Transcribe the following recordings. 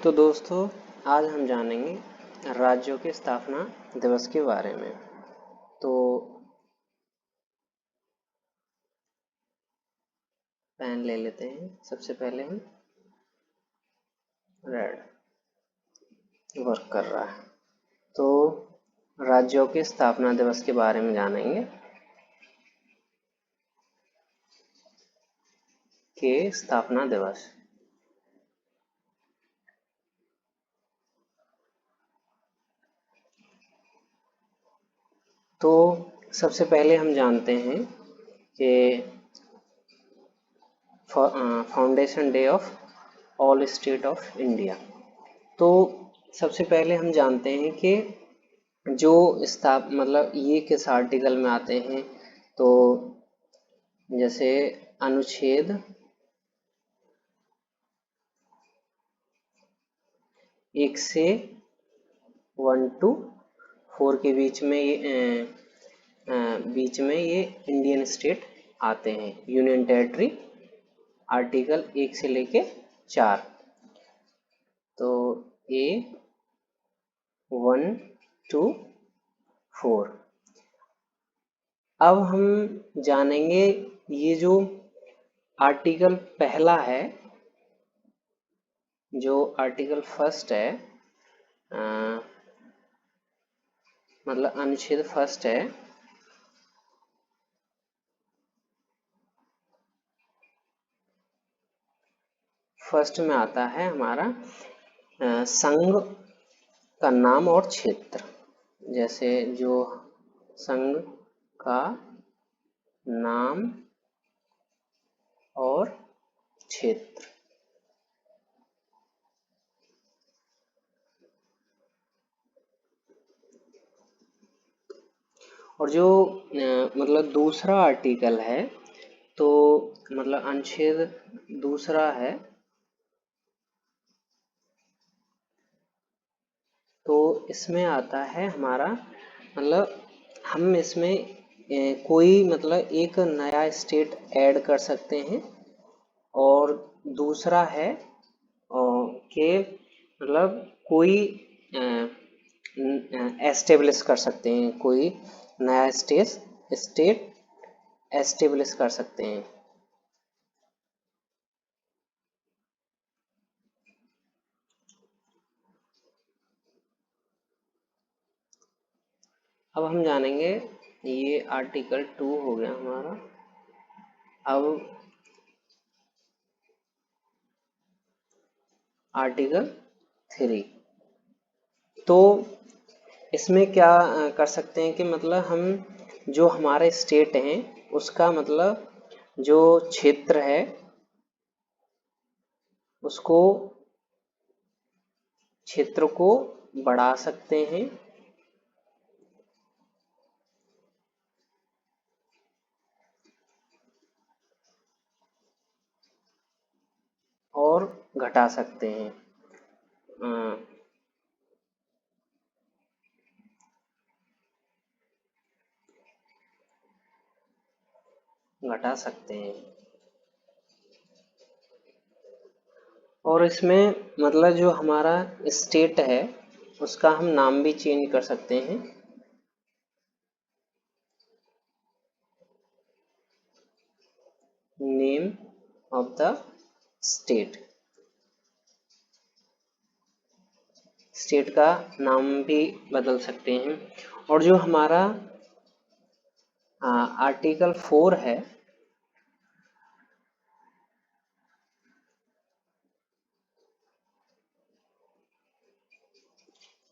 तो दोस्तों, आज हम जानेंगे राज्यों के स्थापना दिवस के बारे में। तो पेन ले लेते हैं। सबसे पहले हम रेड वर्क कर रहा है। तो राज्यों के स्थापना दिवस के बारे में जानेंगे के स्थापना दिवस। तो सबसे पहले हम जानते हैं कि foundation day of all state of India. तो सबसे पहले हम जानते हैं कि जो मतलब ये किस आर्टिकल में आते हैं। तो जैसे अनुच्छेद 1 से 1 to 4 के बीच में ये इंडियन स्टेट आते हैं। यूनियन टेरिटरी आर्टिकल 1 से लेके 4। तो A 1 to 4। अब हम जानेंगे ये जो आर्टिकल पहला है, जो आर्टिकल फर्स्ट है, मतलब अनुच्छेद फर्स्ट है, फर्स्ट में आता है हमारा संघ का नाम और क्षेत्र। जैसे जो संघ का नाम और क्षेत्र। और जो मतलब दूसरा आर्टिकल है, तो मतलब अनुच्छेद दूसरा है, तो इसमें आता है हमारा मतलब हम इसमें कोई मतलब एक नया स्टेट ऐड कर सकते हैं। और दूसरा है कि मतलब कोई एस्टेब्लिश कर सकते हैं, कोई नया स्टेट एस्टेब्लिश कर सकते हैं। अब हम जानेंगे, ये आर्टिकल 2 हो गया हमारा। अब आर्टिकल 3। तो इसमें क्या कर सकते हैं कि मतलब हम जो हमारे स्टेट हैं उसका मतलब जो क्षेत्र है उसको क्षेत्र को बढ़ा सकते हैं और घटा सकते हैं। घटा सकते हैं। और इसमें मतलब जो हमारा स्टेट है उसका हम नाम भी चेंज कर सकते हैं। Name of the state, state का नाम भी बदल सकते हैं। और जो हमारा आर्टिकल 4 है,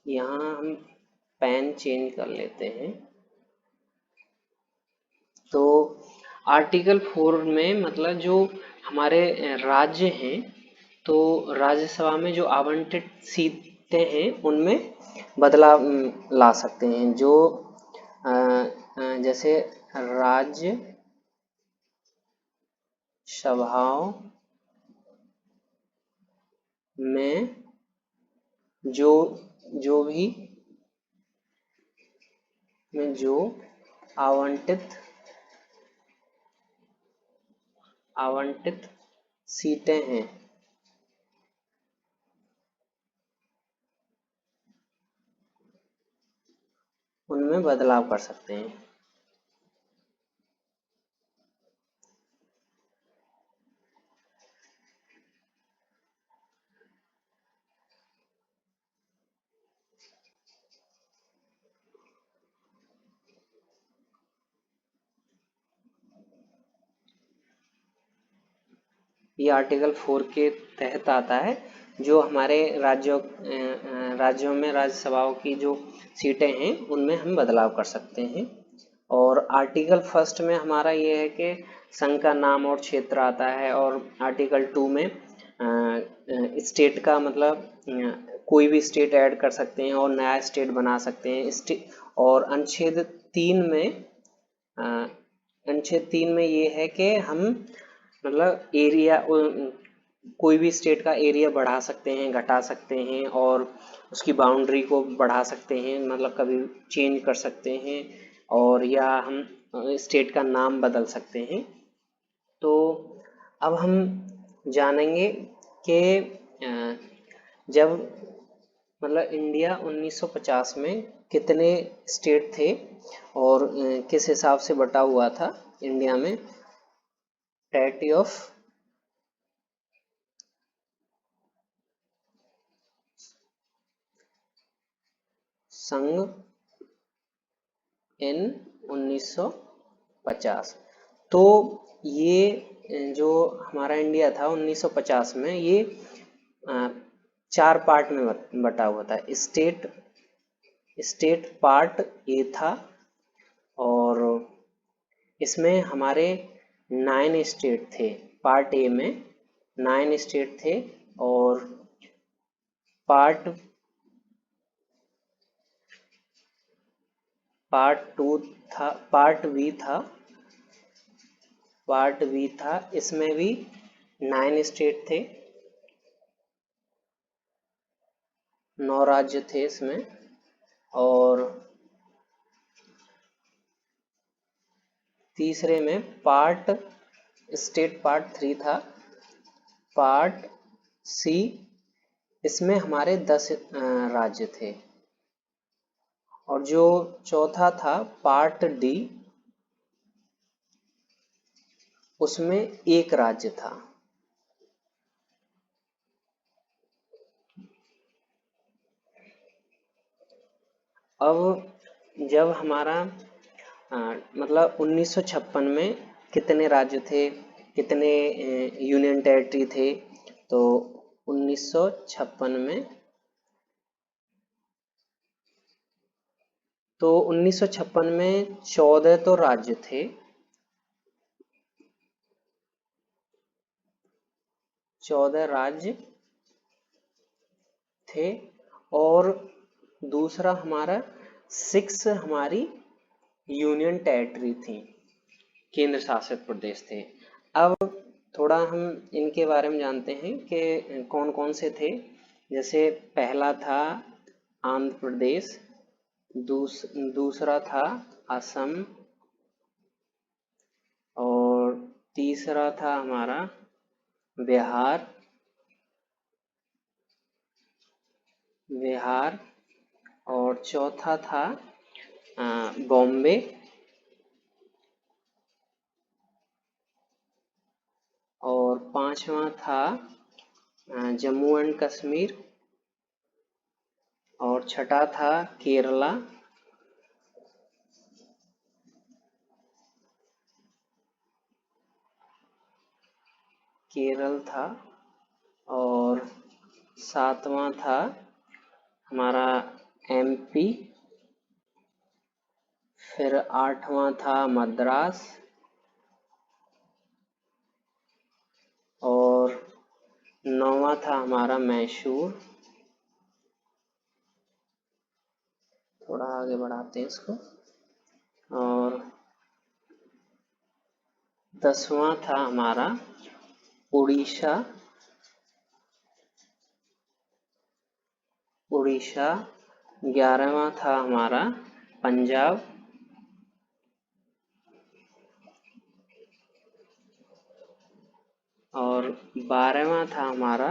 यहाँ हम पेन चेंज कर लेते हैं। तो आर्टिकल 4 में मतलब जो हमारे राज्य हैं, तो राज्यसभा में जो आवंटित सीटें हैं उनमें बदलाव ला सकते हैं। जो जैसे राज्य सभाओं में जो जो भी में जो आवंटित सीटें हैं उनमें बदलाव कर सकते हैं। ये आर्टिकल 4 के तहत आता है, जो हमारे राज्यों में राज्यसभाओं की जो सीटें हैं उनमें हम बदलाव कर सकते हैं। और आर्टिकल फर्स्ट में हमारा ये है कि संघ का नाम और क्षेत्र आता है, और आर्टिकल 2 में स्टेट का मतलब कोई भी स्टेट ऐड कर सकते हैं और नया स्टेट बना सकते हैं। और अनुच्छेद 3 में ये है कि हम मतलब एरिया कोई भी स्टेट का एरिया बढ़ा सकते हैं, घटा सकते हैं, और उसकी बाउंड्री को बढ़ा सकते हैं, मतलब कभी चेंज कर सकते हैं, और या हम स्टेट का नाम बदल सकते हैं। तो अब हम जानेंगे कि जब मतलब इंडिया 1950 में कितने स्टेट थे और किस हिसाब से बटा हुआ था इंडिया में। ट्रेटी ऑफ संघ इन 1950। तो ये जो हमारा इंडिया था 1950 में, ये 4 पार्ट में बटा हुआ था। स्टेट पार्ट ए था, और इसमें हमारे 9 स्टेट थे। पार्ट ए में 9 स्टेट थे, और पार्ट 2 था, पार्ट बी था। इसमें भी 9 स्टेट थे, 9 राज्य थे इसमें। और तीसरे में स्टेट पार्ट 3 था, पार्ट सी। इसमें हमारे 10 राज्य थे। और जो चौथा था पार्ट डी, उसमें 1 राज्य था। अब जब हमारा मतलब 1956 में कितने राज्य थे, कितने यूनियन टेरिटरी थे, तो 1956 में 14 तो राज्य थे, 14 राज्य थे। और दूसरा हमारा 6 हमारी यूनियन टेरिटरी थी, केंद्र शासित प्रदेश थे। अब थोड़ा हम इनके बारे में जानते हैं कि कौन कौन से थे। जैसे पहला था आंध्र प्रदेश, दूसरा था असम, और तीसरा था हमारा बिहार, और चौथा था बॉम्बे, और पांचवा था जम्मू एंड कश्मीर, और छठा था केरला, केरल था, और सातवां था हमारा एमपी, फिर आठवां था मद्रास, और नौवां था हमारा मैसूर। थोड़ा आगे बढ़ाते हैं इसको। और 10वां था हमारा उड़ीसा, 11वां था हमारा पंजाब, और 12वां था हमारा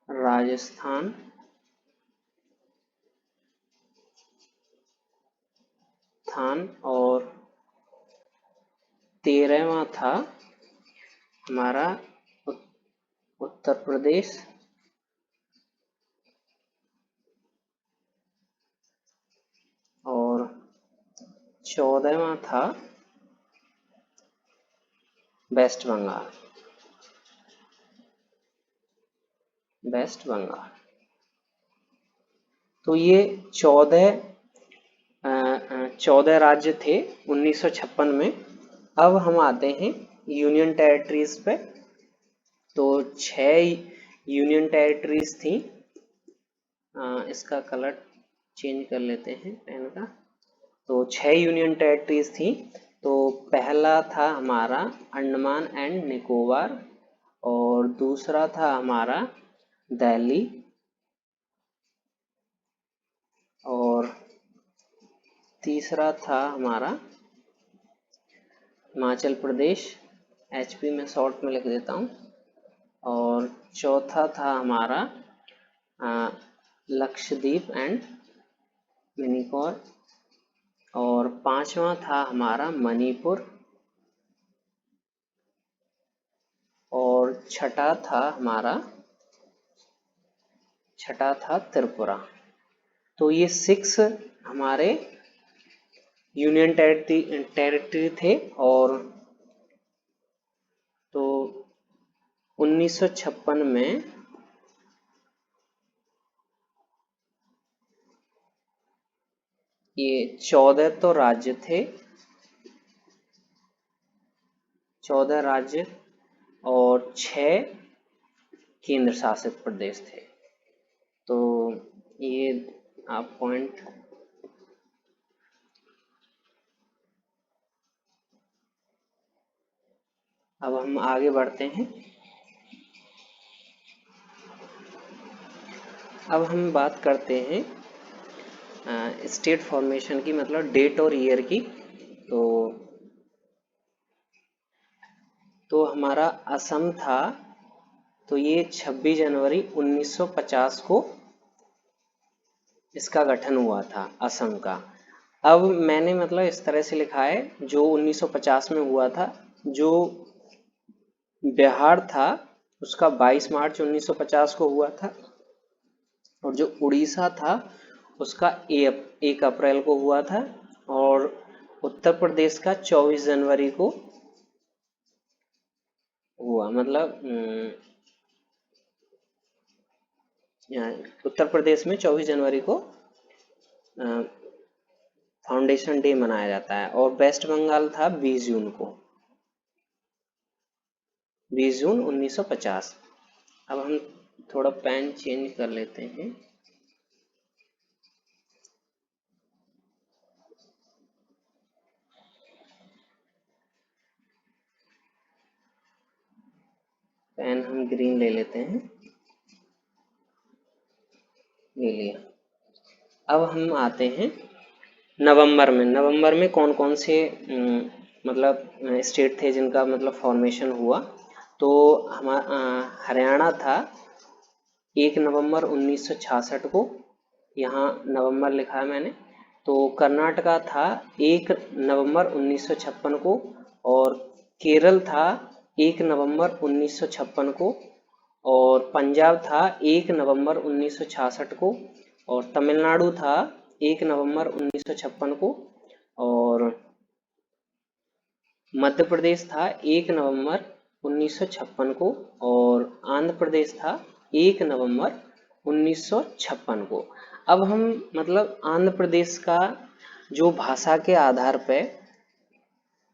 राजस्थान, राजस्थान और 13वां था हमारा उत्तर प्रदेश और 14वां था वेस्ट बंगाल। वेस्ट बंगाल। तो ये 14 राज्य थे 1956 में। अब हम आते हैं यूनियन टेरिटरीज पे। तो 6 यूनियन टेरिटरीज थी। इसका कलर चेंज कर लेते हैं पेन का। तो 6 यूनियन टेरिटरीज थी। तो पहला था हमारा अंडमान एंड निकोबार और दूसरा था हमारा दिल्ली और तीसरा था हमारा हिमाचल प्रदेश, एचपी में शॉर्ट में लिख देता हूँ, और चौथा था हमारा लक्षद्वीप एंड मिनिकॉय और 5वां था हमारा मणिपुर और छठा था त्रिपुरा। तो ये 6 हमारे यूनियन टेरिटरी थे। और तो 1956 में ये 14 तो राज्य थे, 14 राज्य और 6 केंद्र शासित प्रदेश थे। तो ये आप पॉइंट अब हम आगे बढ़ते हैं। अब हम बात करते हैं स्टेट फॉर्मेशन की, मतलब डेट और ईयर की। तो हमारा असम था, तो ये 26 जनवरी 1950 को इसका गठन हुआ था असम का। अब मैंने मतलब इस तरह से लिखा है जो 1950 में हुआ था। जो बिहार था उसका 22 मार्च 1950 को हुआ था और जो उड़ीसा था उसका 1 अप्रैल को हुआ था और उत्तर प्रदेश का 24 जनवरी को हुआ। मतलब उत्तर प्रदेश में 24 जनवरी को फाउंडेशन डे मनाया जाता है और वेस्ट बंगाल था 20 जून को, 20 जून 1950। अब हम थोड़ा पेन चेंज कर लेते हैं। पेन हम ग्रीन ले लेते हैं, ले लिया। अब हम आते हैं नवंबर में। नवंबर में कौन कौन से मतलब स्टेट थे जिनका मतलब फॉर्मेशन हुआ। तो हमारा हरियाणा था 1 नवंबर 1966 को, यहाँ नवंबर लिखा है मैंने। तो कर्नाटका था 1 नवंबर 1956 को और केरल था 1 नवंबर 1956 को और पंजाब था 1 नवंबर 1966 को और तमिलनाडु था 1 नवंबर 1956 को और मध्य प्रदेश था 1 नवंबर 1956 को और आंध्र प्रदेश था 1 नवंबर 1956 को। अब हम मतलब आंध्र प्रदेश का जो भाषा के आधार पे,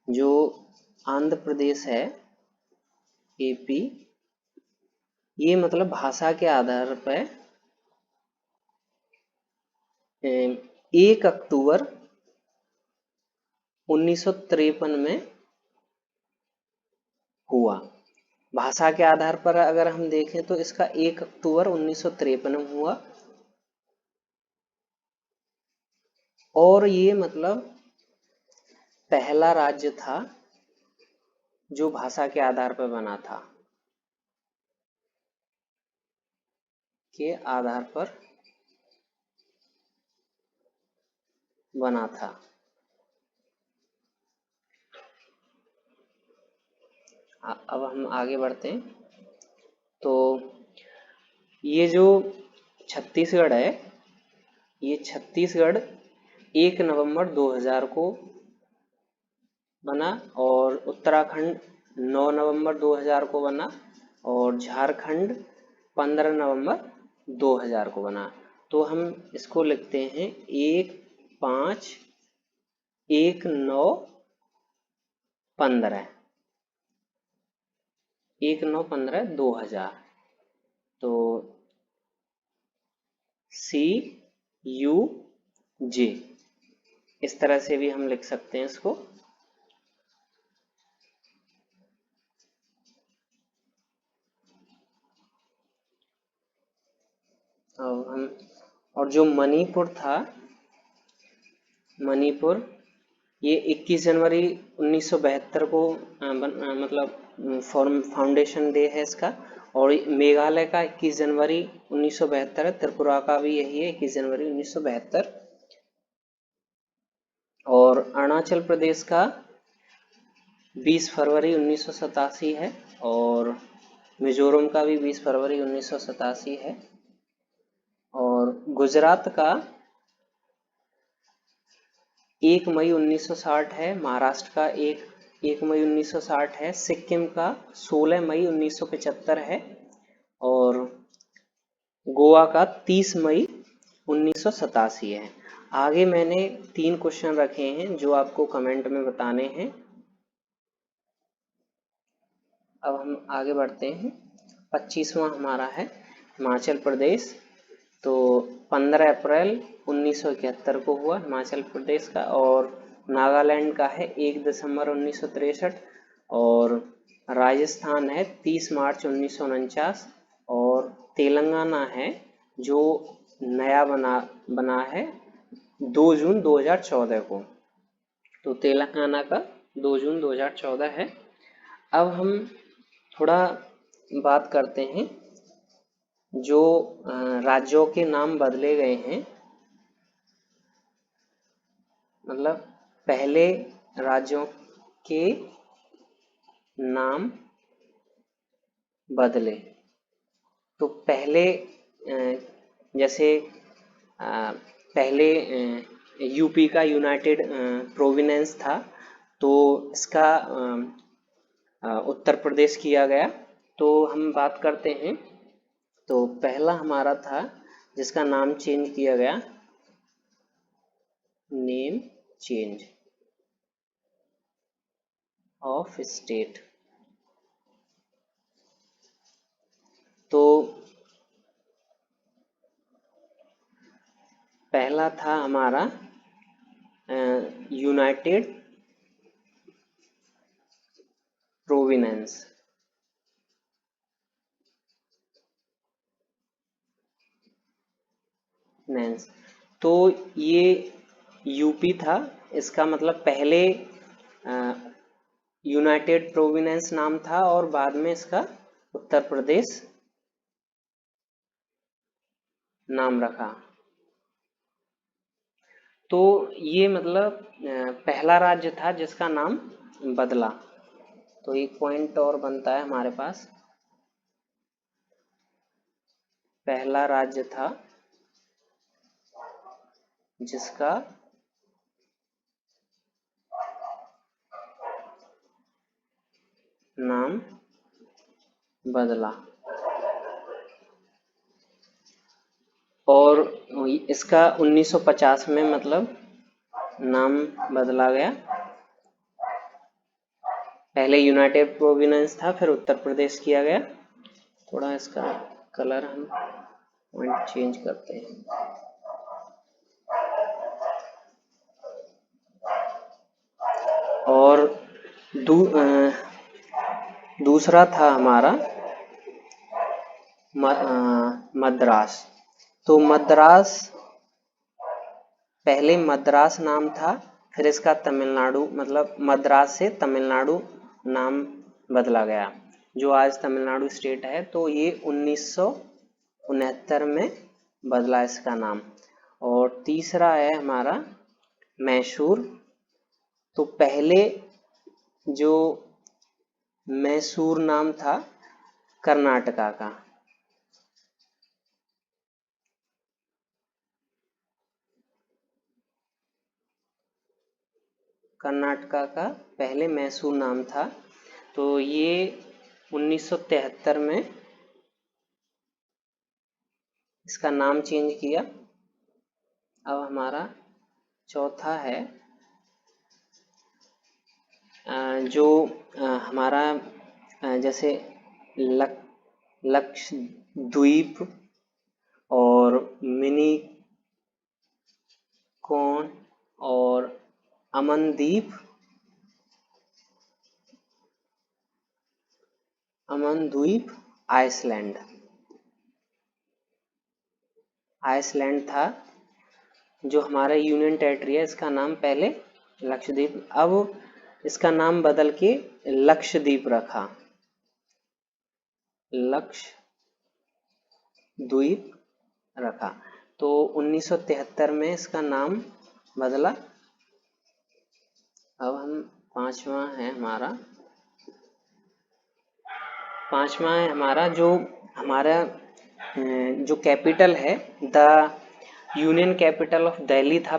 जो आंध्र प्रदेश है एपी, ये मतलब भाषा के आधार पे 1 अक्टूबर 1953 में हुआ। भाषा के आधार पर अगर हम देखें तो इसका 1 अक्टूबर 1953 में हुआ और ये मतलब पहला राज्य था जो भाषा के आधार पर बना था, के आधार पर बना था। अब हम आगे बढ़ते हैं। तो ये जो छत्तीसगढ़ है, ये छत्तीसगढ़ 1 नवंबर 2000 को बना, और उत्तराखंड 9 नवंबर 2000 को बना, और झारखंड 15 नवंबर 2000 को बना। तो हम इसको लिखते हैं 1/5/1915, 1/9/15/2000। तो CUJ, इस तरह से भी हम लिख सकते हैं इसको। और जो मणिपुर था, मणिपुर ये 21 जनवरी 1972 को मतलब फाउंडेशन डे है इसका। और मेघालय का 21 जनवरी 1972 है, त्रिपुरा का भी यही है 21 जनवरी 1972। और अरुणाचल प्रदेश का 20 फरवरी 1987 है, और मिजोरम का भी 20 फरवरी 1987 है, और गुजरात का 1 मई 1960 है, महाराष्ट्र का 1 मई 1960 है, सिक्किम का 16 मई 1975 है, और गोवा का 30 मई 1987 है। आगे मैंने 3 क्वेश्चन रखे हैं जो आपको कमेंट में बताने हैं। अब हम आगे बढ़ते हैं। 25वां हमारा है हिमाचल प्रदेश। तो 15 अप्रैल 1971 को हुआ हिमाचल प्रदेश का, और नागालैंड का है 1 दिसंबर 1963, और राजस्थान है 30 मार्च 1949, और तेलंगाना है जो नया बना है 2 जून 2014 को। तो तेलंगाना का 2 जून 2014 है। अब हम थोड़ा बात करते हैं जो राज्यों के नाम बदले गए हैं, मतलब पहले राज्यों के नाम बदले। तो पहले जैसे पहले यूपी का यूनाइटेड प्रोविनेंस था, तो इसका उत्तर प्रदेश किया गया। तो हम बात करते हैं। तो पहला हमारा था जिसका नाम चेंज किया गया, नेम चेंज ऑफ स्टेट। तो पहला था हमारा यूनाइटेड प्रोविनेंस, तो ये यूपी था, इसका मतलब पहले यूनाइटेड प्रोविनेंस नाम था और बाद में इसका उत्तर प्रदेश नाम रखा। तो ये मतलब पहला राज्य था जिसका नाम बदला। तो एक पॉइंट और बनता है हमारे पास, पहला राज्य था जिसका नाम बदला, और इसका 1950 में मतलब नाम बदला गया। पहले यूनाइटेड प्रोविनेंस था, फिर उत्तर प्रदेश किया गया। थोड़ा इसका कलर हम पॉइंट चेंज करते हैं। और दूसरा था हमारा मद्रास। तो मद्रास पहले मद्रास नाम था, फिर इसका तमिलनाडु मतलब मद्रास से तमिलनाडु नाम बदला गया, जो आज तमिलनाडु स्टेट है। तो ये 1969 में बदला इसका नाम। और तीसरा है हमारा मैसूर। तो पहले जो मैसूर नाम था कर्नाटका का। कर्नाटका का पहले मैसूर नाम था, तो ये 1973 में इसका नाम चेंज किया। अब हमारा चौथा है जो हमारा जैसे लक्षद्वीप और मिनी कॉन और अमनद्वीप आइसलैंड था जो हमारा यूनियन टेरिटरी है। इसका नाम पहले लक्षद्वीप, अब इसका नाम बदल के लक्षद्वीप रखा, लक्षद्वीप रखा। तो 1973 में इसका नाम बदला। अब हम पांचवा है हमारा जो कैपिटल है, the union capital of Delhi था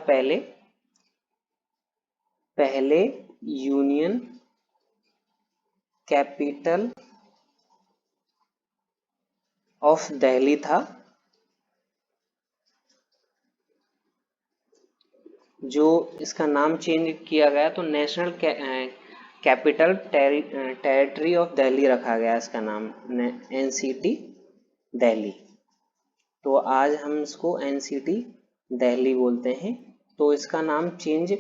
पहले यूनियन कैपिटल ऑफ दिल्ली था, जो इसका नाम चेंज किया गया तो national capital territory of Delhi रखा गया इसका नाम, एनसीटी दिल्ली। तो आज हम इसको एनसीटी दिल्ली बोलते हैं। तो इसका नाम चेंज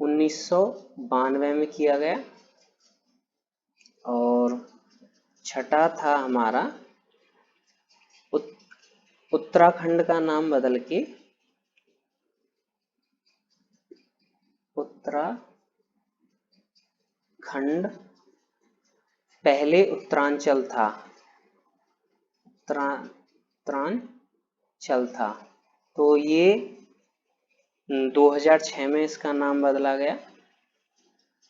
1992 में किया गया। और छठा था हमारा उत्तराखंड का नाम बदल के उत्तराखंड, पहले उत्तरांचल था, तो ये 2006 में इसका नाम बदला गया।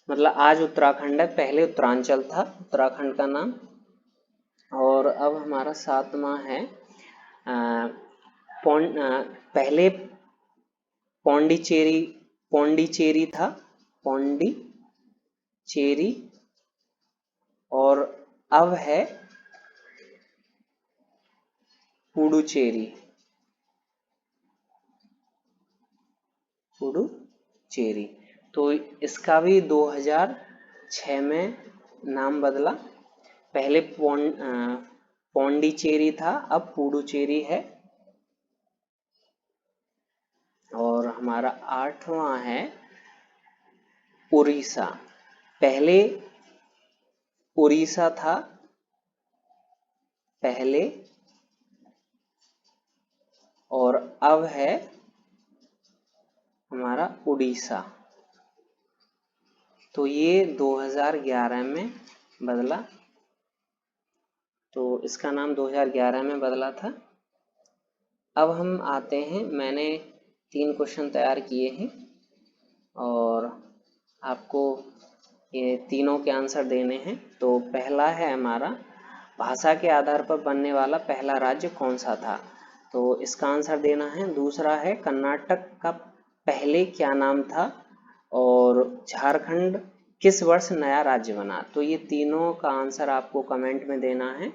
मतलब आज उत्तराखंड है, पहले उत्तरांचल था उत्तराखंड का नाम। और अब हमारा सातवां है पहले पौंडीचेरी था, पौंडीचेरी, और अब है पुडुचेरी। तो इसका भी 2006 में नाम बदला। पहले पौंडीचेरी था, अब पुडुचेरी है। और हमारा आठवां है उड़ीसा। पहले उड़ीसा था और अब है हमारा उड़ीसा। तो ये 2011 में बदला, तो इसका नाम 2011 में बदला था। अब हम आते हैं, मैंने 3 क्वेश्चन तैयार किए हैं और आपको ये तीनों के आंसर देने हैं। तो पहला है हमारा, भाषा के आधार पर बनने वाला पहला राज्य कौन सा था, तो इसका आंसर देना है। दूसरा है, कर्नाटक का पहले क्या नाम था, और झारखंड किस वर्ष नया राज्य बना। तो ये तीनों का आंसर आपको कमेंट में देना है।